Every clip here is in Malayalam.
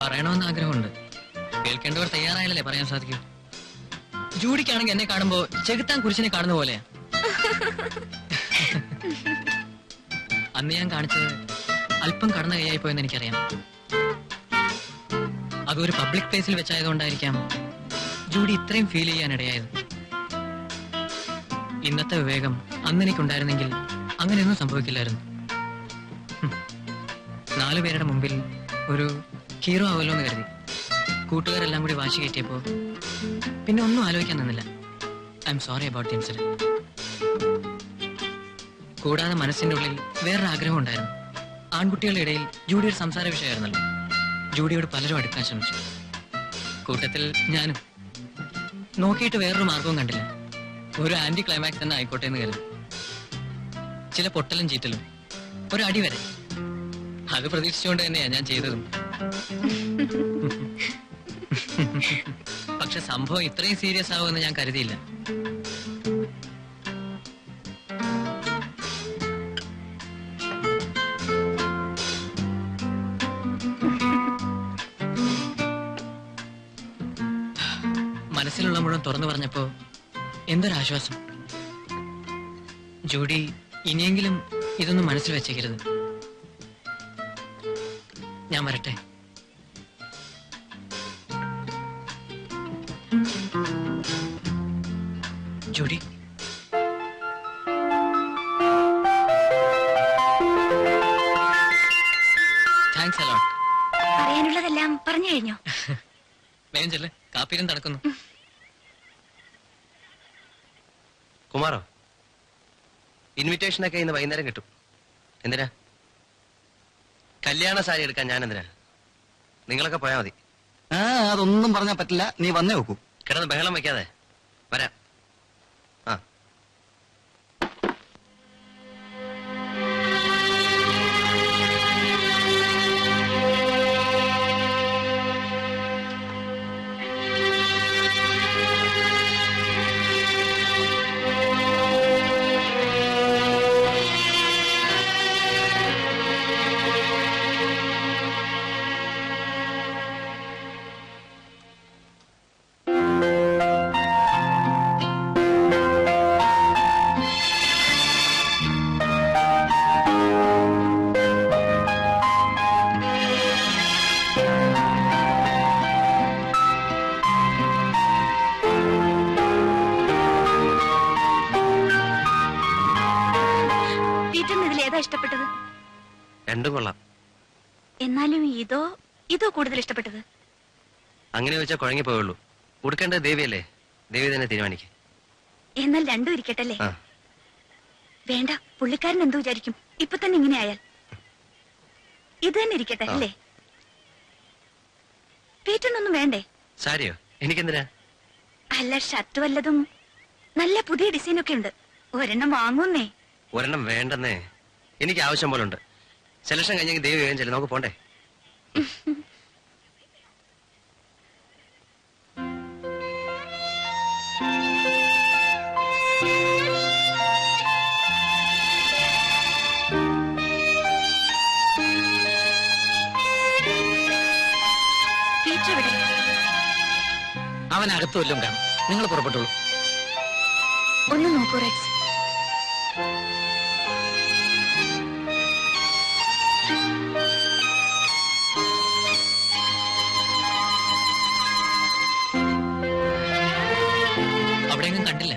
പറയണമെന്ന് ആഗ്രഹമുണ്ട്. കേൾക്കേണ്ടവർ തയ്യാറായാലല്ലേ പറയാൻ സാധിക്കൂ. ജൂഡിക്കാണെങ്കിൽ എന്നെ കാണുമ്പോ ചെകുത്താൻ കുരിശിനെ കാണുന്ന പോലെയാ. അന്ന് ഞാൻ കാണിച്ചത് അല്പം കടന്നു കൈയായി പോയെന്ന് എനിക്കറിയാം. അതൊരു പബ്ലിക് പ്ലേസിൽ വെച്ചായതുകൊണ്ടായിരിക്കാം ജൂഡി ഇത്രയും ഫീൽ ചെയ്യാനിടയായത്. ഇന്നത്തെ വിവേകം അന്നെനിക്കുണ്ടായിരുന്നെങ്കിൽ അങ്ങനെയൊന്നും സംഭവിക്കില്ലായിരുന്നു. 4 പേരുടെ മുമ്പിൽ ഒരു ഹീറോ ആവല്ലോ എന്ന് കരുതി കൂട്ടുകാരെല്ലാം കൂടി വാശി കയറ്റിയപ്പോ പിന്നെ ഒന്നും ആലോചിക്കാൻ നിന്നില്ല. I am sorry about the incident. കൂടാതെ മനസ്സിന്റെ ഉള്ളിൽ വേറൊരു ആഗ്രഹം ഉണ്ടായിരുന്നു. ആൺകുട്ടികളുടെ ഇടയിൽ ജൂഡി ഒരു സംസാര വിഷയമായിരുന്നല്ലോ. ജൂഡിയോട് പലരും അടുക്കാൻ ശ്രമിച്ചു, കൂട്ടത്തിൽ ഞാനും. നോക്കിയിട്ട് വേറൊരു മാർഗവും കണ്ടില്ല. ഒരു ആന്റി ക്ലൈമാക്സ് തന്നെ ആയിക്കോട്ടെ എന്ന് കരുതി. ചില പൊട്ടലും ചീറ്റലും, ഒരു അടി വരെ. അത് പ്രതീക്ഷിച്ചുകൊണ്ട് തന്നെയാ ഞാൻ ചെയ്തതും. പക്ഷെ സംഭവം ഇത്രയും സീരിയസ് ആവുമെന്ന് ഞാൻ കരുതിയില്ല. മനസ്സിലുള്ള മുഴുവൻ തുറന്നു പറഞ്ഞപ്പോ എന്തൊരാശ്വാസം. ജൂഡി, ഇനിയെങ്കിലും ഇതൊന്നും മനസ്സിൽ വെച്ചേക്കരുത്. ഞാൻ വരട്ടെ. Judy, thanks a lot. പറയാനുള്ളതെല്ലാം പറഞ്ഞു കഴിഞ്ഞോ? വേഗം ചെല്ല്, കാപ്പിയിലും തണുക്കുന്നു. കുമാറോ, ഇൻവിറ്റേഷനൊക്കെ ഇന്ന് വൈകുന്നേരം കിട്ടും. എന്തിനാ? കല്യാണ സാരി എടുക്കാൻ ഞാൻ എന്തിനാ? നിങ്ങളൊക്കെ പോയാൽ മതി. അതൊന്നും പറഞ്ഞാൽ പറ്റില്ല, നീ വന്നേ നോക്കൂ. കിടന്ന് ബഹളം വയ്ക്കാതെ വരാം. ആ, ഇഷ്ടപ്പെട്ടത്? രണ്ടും കൊള്ളാം. എന്നാലും ഇതോ കൂടുതൽ ഇഷ്ടപ്പെട്ടത്? അങ്ങനെ വെച്ചാൽ കുഴങ്ങി പോയുള്ളൂ. കൊടുക്കേണ്ടത് ദേവിയല്ലേ, ദേവി തന്നെ തീരുമാനിക്കും. എന്നാൽ രണ്ടും ഇരിക്കട്ടല്ലേ? വേണ്ട, പുള്ളിക്കാരൻ എന്തു വിചാരിക്കും ഇപ്പൊ തന്നെ ഇങ്ങനെ ആയാൽ? ഇത് തന്നെ ഇരിക്കട്ടെ അല്ലേ? പീറ്റൊന്നും വേണ്ടേ? സാരിയോ? എനിക്കെന്തിനാ? അല്ല, ഷർട്ട് വല്ലതും നല്ല പുതിയ ഡിസൈനൊക്കെ ഉണ്ട്. ഒരെണ്ണം വാങ്ങുന്നേ. ഒരെണ്ണം വേണ്ടെന്നേ, എനിക്ക് ആവശ്യം പോലെ ഉണ്ട്. സെലക്ഷൻ കഴിഞ്ഞെങ്കിൽ ദേവി വേഗം ചെല്ലും, നമുക്ക് പോണ്ടേ? അവനകത്തു വല്ലതും കാണും. നിങ്ങൾ പുറപ്പെട്ടോളൂ. ഒന്ന് നോക്കൂ റെക്സ്. അവിടെയെങ്കിലും കണ്ടില്ല.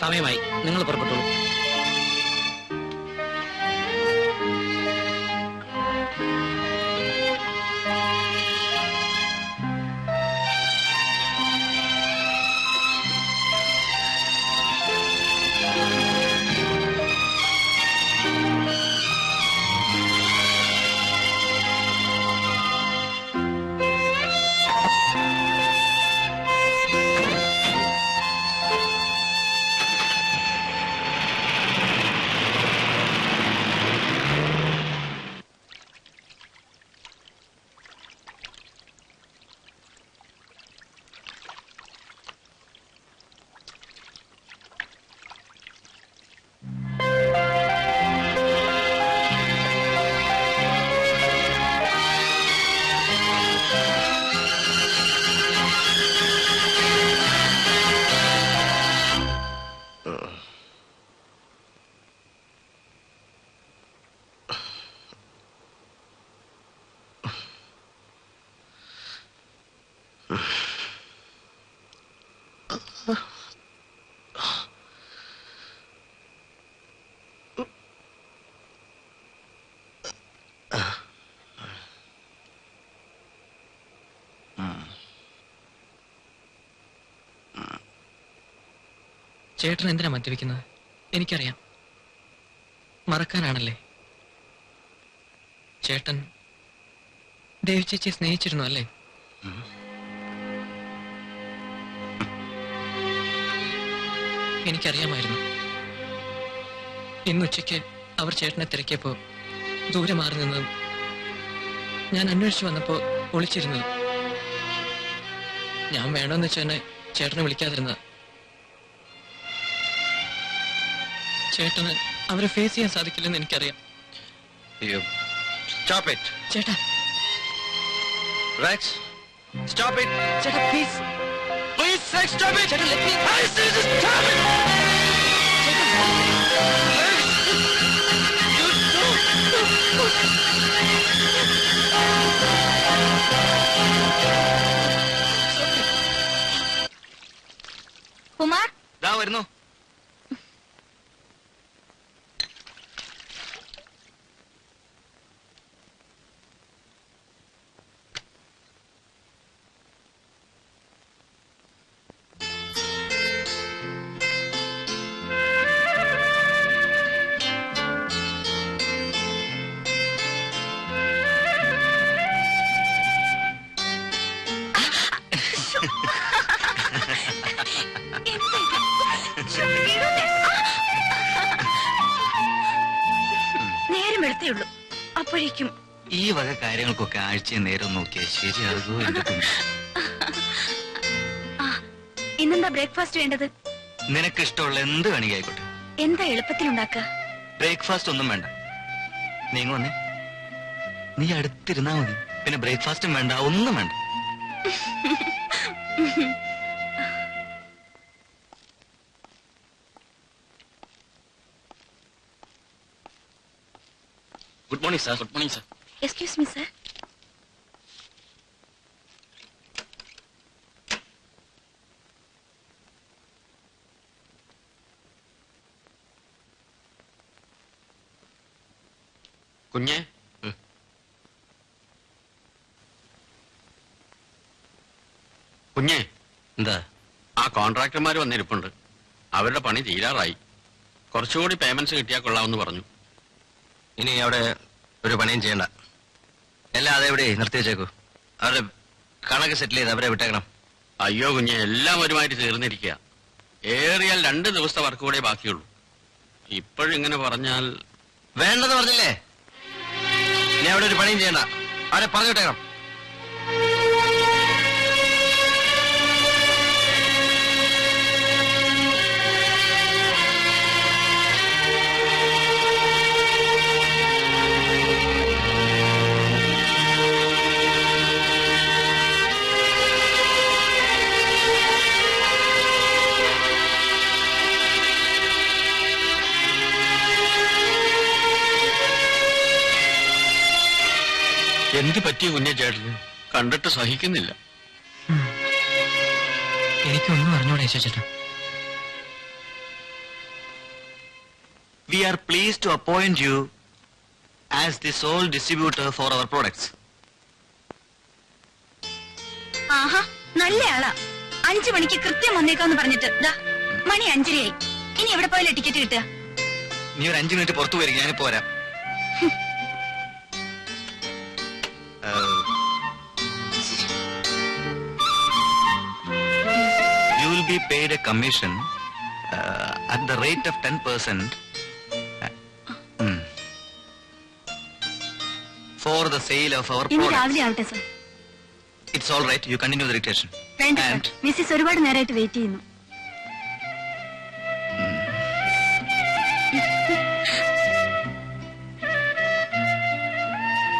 സമയമായി, നിങ്ങൾ പുറപ്പെട്ടോളൂ. ചേട്ടൻ എന്തിനാ മദ്യപിക്കുന്നത്? എനിക്കറിയാം. മറക്കാനാണല്ലേ? ചേട്ടൻ ദേവി ചേച്ചിയെ സ്നേഹിച്ചിരുന്നു അല്ലേ? എനിക്കറിയാമായിരുന്നു. ഇന്നുച്ചയ്ക്ക് അവർ ചേട്ടനെ തിരക്കിയപ്പോ ദൂരെ മാറി നിന്നതും ഞാൻ അന്വേഷിച്ചു വന്നപ്പോ ഒളിച്ചിരുന്നത്. ഞാൻ വേണമെന്ന് വെച്ച് തന്നെ ചേട്ടനെ വിളിക്കാതിരുന്നത്. ചേട്ടന് അവരെ ഫേസ് ചെയ്യാൻ സാധിക്കില്ലെന്ന് എനിക്കറിയാം. ചേട്ടാ, Rex, stop it! ചേട്ടാ please. Please, Rex, stop it! ചേട്ടാ, let me... I say just stop it! Rex! You Kumar, ദാ വരുന്നു. നേരം എടുത്തേയുള്ളൂ, അപ്പോഴേക്കും ഈ വക കാര്യങ്ങൾക്കൊക്കെ ആഴ്ചയെ നേരം നോക്കിയാൽ ശരിയാകുമോ? എന്റെ കുഞ്ഞ്, ഇന്നെന്താ ബ്രേക്ക്ഫാസ്റ്റ് വേണ്ടത്? നിനക്കിഷ്ടമുള്ള എന്ത് വേണമെങ്കിൽ ആയിക്കോട്ടെ. എന്താ എളുപ്പത്തിലുണ്ടാക്കുക? ബ്രേക്ക്ഫാസ്റ്റ് ഒന്നും വേണ്ട. നീങ്ങ വന്നേ. നീ അടുത്തിരുന്നാ മതി. പിന്നെ ബ്രേക്ക്ഫാസ്റ്റും വേണ്ട, ഒന്നും വേണ്ട. Good morning sir. Good morning sir. Excuse me sir. കുഞ്ഞെ, കുഞ്ഞെ, എന്താ? ആ കോൺട്രാക്ടർമാർ വന്നിരിപ്പുണ്ട്. അവരുടെ പണി തീരാറായി. കുറച്ചുകൂടി പേയ്മെന്റ്സ് കിട്ടിയാൽ കൊള്ളാമെന്ന് പറഞ്ഞു. ഇനി അവിടെ ഒരു പണിയും ചെയ്യണ്ട. എല്ലാം അതെവിടെ നിർത്തി വെച്ചേക്കൂ. അവരുടെ കണക്ക് സെറ്റിൽ ചെയ്ത് അവരെ വിട്ടേക്കണം. അയ്യോ കുഞ്ഞെ, എല്ലാം ഒരുമാതിരി തീർന്നിരിക്കുക. ഏറിയാൽ 2 ദിവസത്തെ വർക്ക് കൂടെ ബാക്കിയുള്ളൂ. ഇപ്പോഴിങ്ങനെ പറഞ്ഞാൽ... വേണ്ടെന്ന് പറഞ്ഞില്ലേ? ഇനി അവിടെ ഒരു പണിയും ചെയ്യണ്ട. അവരെ പറഞ്ഞു വിട്ടേക്കണം. എന്ത് പറ്റിയ കുഞ്ഞെ ചേട്ടന്? കണ്ടിട്ട് സഹിക്കുന്നില്ല. എനിക്കൊന്നും അറിഞ്ഞൂടെ ചേട്ടാ. We are pleased to appoint you as the sole distributor for our products. ആഹാ, നല്ല ആളാ. 5 മണിക്ക് കൃത്യം വന്നേക്കാന്ന് പറഞ്ഞിട്ട് ദാ മണി 5:30ആയി. ഇനി എവിടെ പോയാലും ടിക്കറ്റ് കിട്ടുക? നീ ഒരു 5 മിനിറ്റ് പുറത്തു വരിക, ഞാനിപ്പോ വരാം. You will be paid a commission at the rate of 10% for the sale of our ഇനി products. രാവിലെ ആവട്ടെ sir. It's all right. You continue the dictation. വേണ്ട സർ, And മിസ്സിസ് ഒരുപാട് നേരമായിട്ട് വെയിറ്റ് ചെയ്യുന്നു.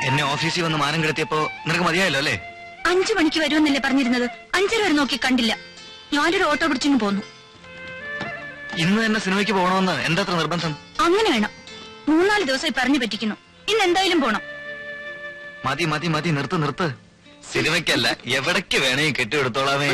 എന്നെ ഓഫീസിൽ വന്ന് മാനം കിടത്തിയപ്പോ നിനക്ക് മതിയായല്ലോ അല്ലേ? 5 മണിക്ക് വരുമെന്നല്ലേ പറഞ്ഞിരുന്നത്? 5:30 വരെ നോക്കി കണ്ടില്ല. ഞാനൊരു ഓട്ടോ പിടിച്ചിങ്ങ് പോന്നു. ഇന്ന് തന്നെ സിനിമയ്ക്ക് പോകണമെന്ന് എന്താ അത്ര നിർബന്ധം? അങ്ങനെ വേണം. 3-4 ദിവസമായി പറഞ്ഞു പറ്റിക്കുന്നു. ഇന്ന് എന്തായാലും പോണം. മതി മതി മതി, നിർത്ത് നിർത്ത്. സിനിമയ്ക്കല്ല, എവിടേക്ക് വേണമെങ്കിൽ കെട്ടിയെടുത്തോളാമേ.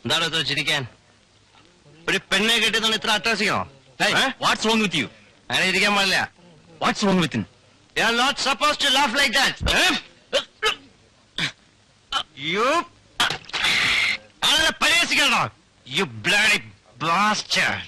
എന്താണോ ചിരിക്കാൻ? ഒരു പെണ്ണെ കെട്ടിയതാണ് ഇത്ര അട്രാസിക്കണോ? What's wrong with you? അങ്ങനെ ഇരിക്കാൻ പാടില്ല. What's wrong with You are not supposed to laugh like that. You ആളെ പരിഹസിക്കണോ? You bloody bastard.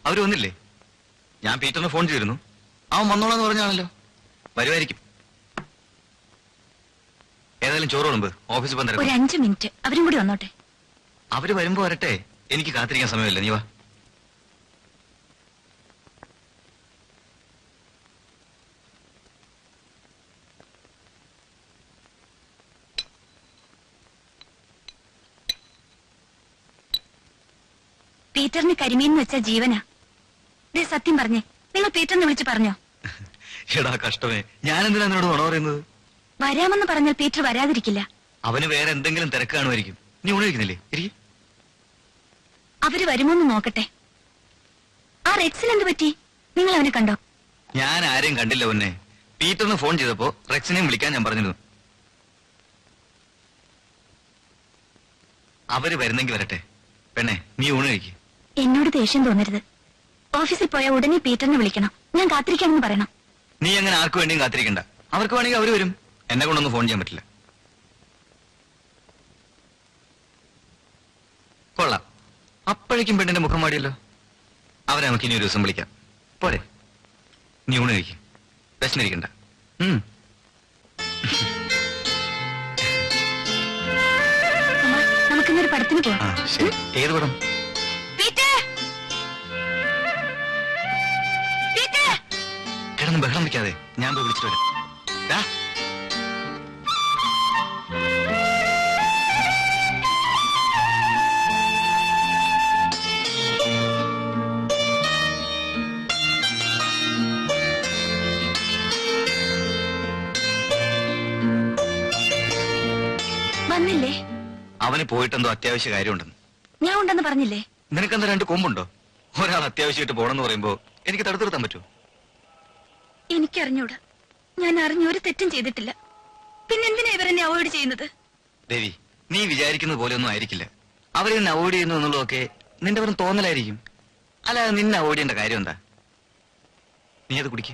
അവര് വന്നില്ലേ? ഞാൻ പീറ്ററിന് ഫോൺ ചെയ്തിരുന്നു. അവൻ വന്നോളാന്ന് പറഞ്ഞാണല്ലോ. വരുമായിരിക്കും. ഏതായാലും ചോറ് വിളമ്പ്. ഓഫീസിൽ പോകാൻ ഒരു 5 മിനിറ്റ് അവരും കൂടി വന്നോട്ടെ. അവര് വരുമ്പോ വരട്ടെ. എനിക്ക് കാത്തിരിക്കാൻ സമയമില്ല. നീ വാ. പീറ്ററിന് കരിമീൻ വെച്ച ജീവനാ. സത്യം പറഞ്ഞേ, നിങ്ങൾ പീറ്ററിനെ വിളിച്ച് പറഞ്ഞോ? എടാ കഷ്ടമേ, ഞാൻ എന്തിനാ എന്നോട് നുണ പറയുന്നത്? വരാമെന്ന് പറഞ്ഞാൽ പീറ്റർ വരാതിരിക്കില്ല. അവന് വേറെ എന്തെങ്കിലും തിരക്ക് കാണുമായിരിക്കും. നീ ഉണരിക്കുന്നില്ലേ? അവര് വരുമോന്ന് നോക്കട്ടെ. ആ റെക്സിന് എന്ത് പറ്റി? നിങ്ങൾ അവനെ കണ്ടോ? ഞാൻ ആരെയും കണ്ടില്ല. പൊന്നെ, പീറ്ററിന് ഫോൺ ചെയ്തപ്പോ റെക്സിനെയും വിളിക്കാൻ ഞാൻ പറഞ്ഞിരുന്നു. അവര് വരുന്നെങ്കിൽ വരട്ടെ. പെണ്ണെ, നീ ഊണ് കഴിക്ക്. എന്നോട് ദേഷ്യം തോന്നരുത്. ഓഫീസിൽ പോയാൽ ഉടനെ പീറ്ററിനെ വിളിക്കണം. ഞാൻ കാത്തിരിക്കാമെന്ന് പറയണം. നീ അങ്ങനെ ആർക്കു വേണ്ടിയും കാത്തിരിക്കണ്ട. അവർക്ക് വേണമെങ്കിൽ അവര് വരും. എന്നെ കൊണ്ടൊന്നും ഫോൺ ചെയ്യാൻ പറ്റില്ല. കൊള്ളാം, അപ്പോഴേക്കും പെണ്ണിന്റെ മുഖം മാടിയല്ലോ. അവരെ നമുക്ക് ഇനി ഒരു ദിവസം വിളിക്കാം. പോരെ? നീ ഊണ് കഴിക്കും. വിശന്നിരിക്കണ്ട. നമുക്കിന്നൊരു പടത്തിന് പോവാം. ശരി. ഏത് പടം? കിടന്ന് ബഹളം വെക്കാതെ ഞാൻ പോയി വിളിച്ചിട്ട് വരാം. വന്നില്ലേ? അവന് പോയിട്ടെന്തോ അത്യാവശ്യ കാര്യമുണ്ടെന്ന്. ഞാൻ ഉണ്ടെന്ന് പറഞ്ഞില്ലേ? നിനക്കെന്താ 2 കൊമ്പുണ്ടോ? ഒരാൾ അത്യാവശ്യമായിട്ട് പോണെന്ന് പറയുമ്പോ എനിക്ക് തടുത്തു നിർത്താൻ പറ്റുമോ? എനിക്കറിഞ്ഞൂടാ. ഞാൻ അറിഞ്ഞൊരു തെറ്റും ചെയ്തിട്ടില്ല. പിന്നെന്തിനാ ഇവരെന്നെ അവോയ്ഡ് ചെയ്യുന്നത്? ദേവി, നീ വിചാരിക്കുന്നത് പോലെ ഒന്നും ആയിരിക്കില്ല. അവരെന്നെ അവോയ്ഡ് ചെയ്യുന്നു എന്നുള്ളതൊക്കെ നിന്റെ വെറും തോന്നലായിരിക്കും. അല്ലാതെ നിന്നെ അവോയ്ഡ് ചെയ്യേണ്ട കാര്യം എന്താ? നീ അത് കുടിക്ക.